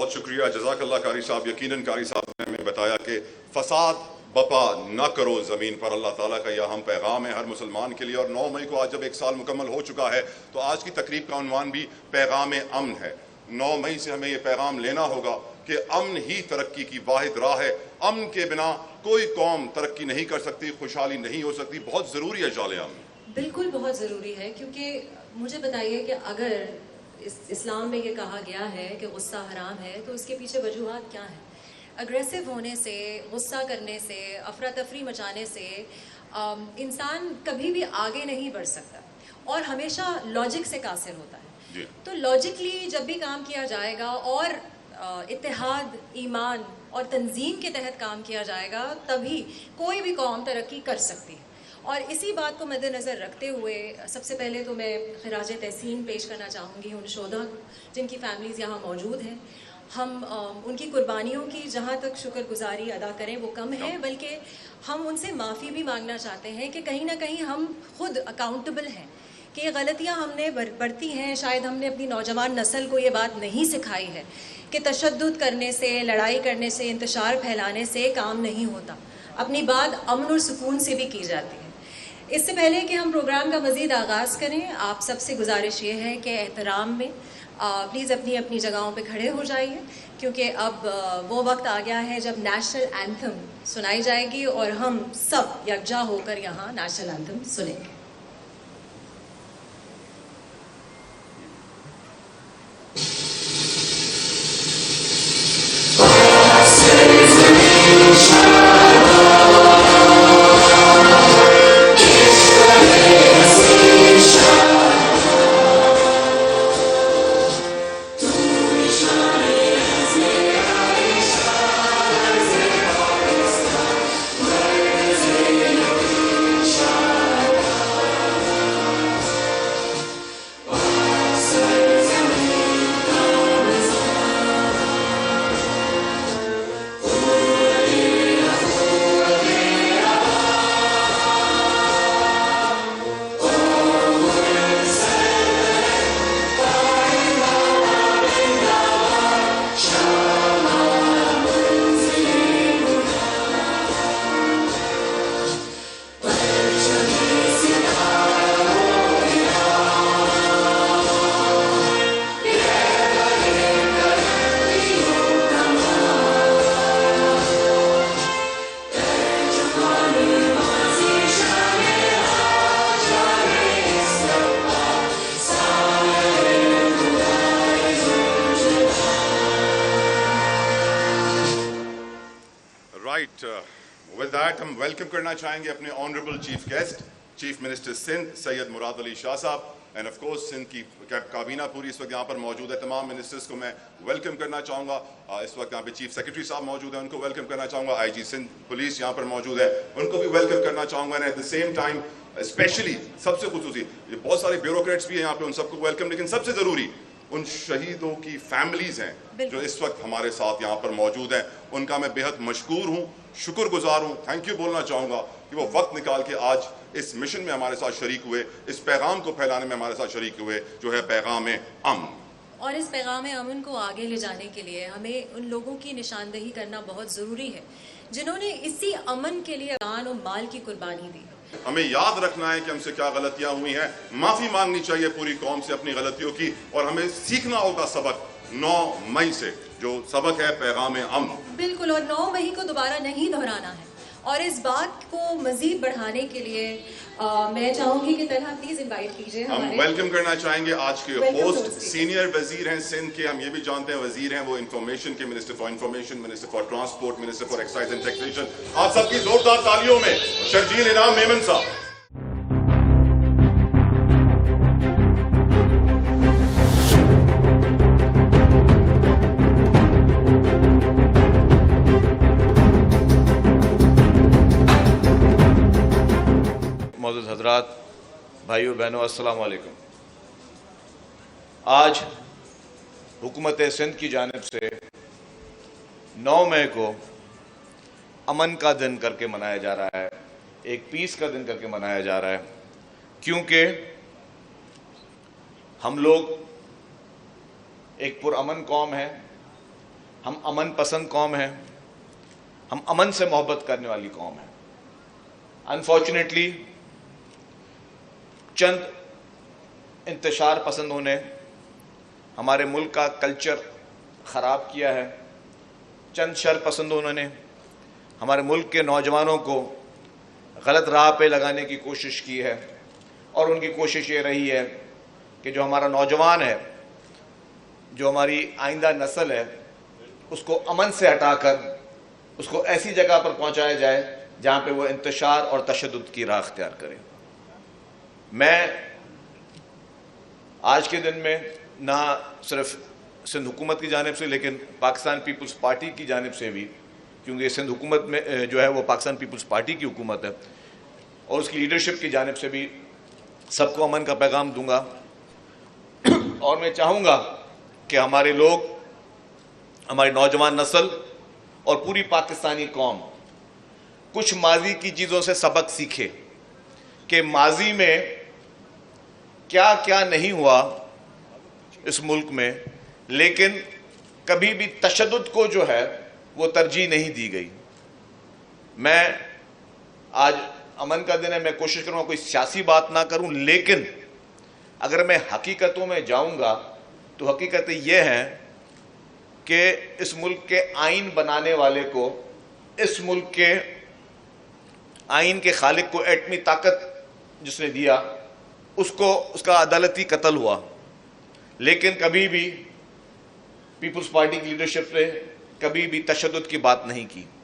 बहुत शुक्रिया, जज़ाकल्लाह कारी साहब। यकीनन कारी साहब ने हमें बताया कि फसाद बपा न करो ज़मीन पर, अल्लाह ताला का यह हम पैगाम है हर मुसलमान के लिए। और 9 मई को आज जब 1 साल मुकम्मल हो चुका है तो आज की तकरीब का उन्वान भी पैगाम अमन है। 9 मई से हमें यह पैगाम लेना होगा कि अमन ही तरक्की की वाहिद राह है। अमन के बिना कोई कौम तरक्की नहीं कर सकती, खुशहाली नहीं हो सकती। बहुत ज़रूरी है जाले अमन। बिल्कुल बहुत ज़रूरी है, क्योंकि मुझे बताइए कि अगर इस्लाम में ये कहा गया है कि गुस्सा हराम है तो उसके पीछे वजूहात क्या है? अग्रेसिव होने से, गुस्सा करने से, अफरा तफरी मचाने से इंसान कभी भी आगे नहीं बढ़ सकता और हमेशा लॉजिक से कासिर होता है। तो लॉजिकली जब भी काम किया जाएगा और इत्तेहाद, ईमान और तंजीम के तहत काम किया जाएगा, तभी कोई भी कौम तरक्की कर सकती है। और इसी बात को मद्देनज़र रखते हुए सबसे पहले तो मैं खिराज तहसीन पेश करना चाहूँगी उन शोधा जिनकी फैमिलीज़ यहाँ मौजूद हैं। हम उनकी कुर्बानियों की जहाँ तक शुक्रगुजारी अदा करें वो कम है, बल्कि हम उनसे माफ़ी भी मांगना चाहते हैं कि कहीं ना कहीं हम खुद अकाउंटेबल हैं कि ये गलतियाँ हमने बरती हैं। शायद हमने अपनी नौजवान नस्ल को ये बात नहीं सिखाई है कि तशद्दुद करने से, लड़ाई करने से, इंतशार फैलाने से काम नहीं होता। अपनी बात अमन और सुकून से भी की जाती है। इससे पहले कि हम प्रोग्राम का मज़ीद आगाज़ करें, आप सबसे गुजारिश ये है कि एहतराम में प्लीज़ अपनी अपनी जगहों पे खड़े हो जाइए, क्योंकि अब वो वक्त आ गया है जब नेशनल एंथम सुनाई जाएगी और हम सब यकजा होकर यहाँ नेशनल एंथम सुनेंगे। विद दैट हम वेलकम करना चाहेंगे अपने honourable chief guest, chief minister Sindh Syed Murad Ali Shah Sahab, and of course Sindh की काबीना पूरी इस वक्त यहाँ पर मौजूद है। तमाम मिनिस्टर्स को मैं वेलकम करना चाहूँगा। इस वक्त यहाँ पे चीफ सेक्रेटरी साहब मौजूद हैं, उनको वेलकम करना चाहूँगा। IG सिंध पुलिस यहाँ पर मौजूद है, उनको भी वेलकम करना चाहूँगा। And at the same time specially सबसे खुसूसी बहुत सारे ब्यूरोक्रेट्स भी हैं यहाँ पे, उन सबको वेलकम। लेकिन सबसे ज़रूरी उन शहीदों की फैमिलीज़ हैं जो इस वक्त हमारे साथ यहाँ पर मौजूद हैं, उनका मैं बेहद मशकूर हूँ, शुक्रगुजार हूँ, थैंक यू बोलना चाहूँगा कि वो वक्त निकाल के आज इस मिशन में हमारे साथ शरीक हुए, इस पैगाम को फैलाने में हमारे साथ शरीक हुए जो है पैगाम अमन। और इस पैगाम अमन को आगे ले जाने के लिए हमें उन लोगों की निशानदेही करना बहुत ज़रूरी है जिन्होंने इसी अमन के लिए जान और माल की कुर्बानी दी। हमें याद रखना है कि हमसे क्या गलतियां हुई हैं, माफ़ी मांगनी चाहिए पूरी कौम से अपनी गलतियों की, और हमें सीखना होगा सबक 9 मई से, जो सबक है पैगाम अमन। बिल्कुल, और 9 मई को दोबारा नहीं दोहराना है। और इस बात को मजीद बढ़ाने के लिए मैं चाहूंगी कि तलहा प्लीज इनवाइट कीजिए। हम वेलकम करना चाहेंगे आज के होस्ट, सीनियर वजीर हैं सिंध के, हम ये भी जानते हैं वजीर हैं वो इंफॉर्मेशन के, minister for information, minister for transport, minister for excise and taxation. आप सबकी जोरदार तालियों में शर्जील इनाम मेमन साहब। मौजूद हजरात, भाइयों बहनों, अस्सलाम वालेकुम। आज हुकूमत सिंध की जानिब से 9 मई को अमन का दिन करके मनाया जा रहा है, एक पीस का दिन करके मनाया जा रहा है, क्योंकि हम लोग एक पुरअमन कौम है, हम अमन पसंद कौम हैं, हम अमन से मोहब्बत करने वाली कौम है। अनफॉर्चुनेटली चंद इंतशार पसंदों ने हमारे मुल्क का कल्चर ख़राब किया है। चंद शर पसंदों ने हमारे मुल्क के नौजवानों को गलत राह पे लगाने की कोशिश की है, और उनकी कोशिश ये रही है कि जो हमारा नौजवान है, जो हमारी आइंदा नस्ल है, उसको अमन से हटाकर उसको ऐसी जगह पर पहुंचाया जाए जहां पे वो इंतशार और तशद्दुद की राह अख्तियार करे। मैं आज के दिन में ना सिर्फ सिंध हुकूमत की जानिब से, लेकिन पाकिस्तान पीपल्स पार्टी की जानिब से भी, क्योंकि सिंध हुकूमत में जो है वो पाकिस्तान पीपल्स पार्टी की हुकूमत है, और उसकी लीडरशिप की जानिब से भी सबको अमन का पैगाम दूंगा। और मैं चाहूँगा कि हमारे लोग, हमारी नौजवान नस्ल और पूरी पाकिस्तानी कौम कुछ माजी की चीज़ों से सबक सीखे कि माजी में क्या क्या नहीं हुआ इस मुल्क में, लेकिन कभी भी तशद्दुद को जो है वो तरजीह नहीं दी गई। मैं आज अमन का दिन है, मैं कोशिश करूँगा कोई सियासी बात ना करूँ, लेकिन अगर मैं हकीकतों में जाऊँगा तो हकीकत यह है कि इस मुल्क के आइन बनाने वाले को, इस मुल्क के आइन के खालिक को एटमी ताकत जिसने दिया, उसको उसका अदालती कत्ल हुआ, लेकिन कभी भी पीपल्स पार्टी की लीडरशिप ने कभी भी तशद्दुद की बात नहीं की।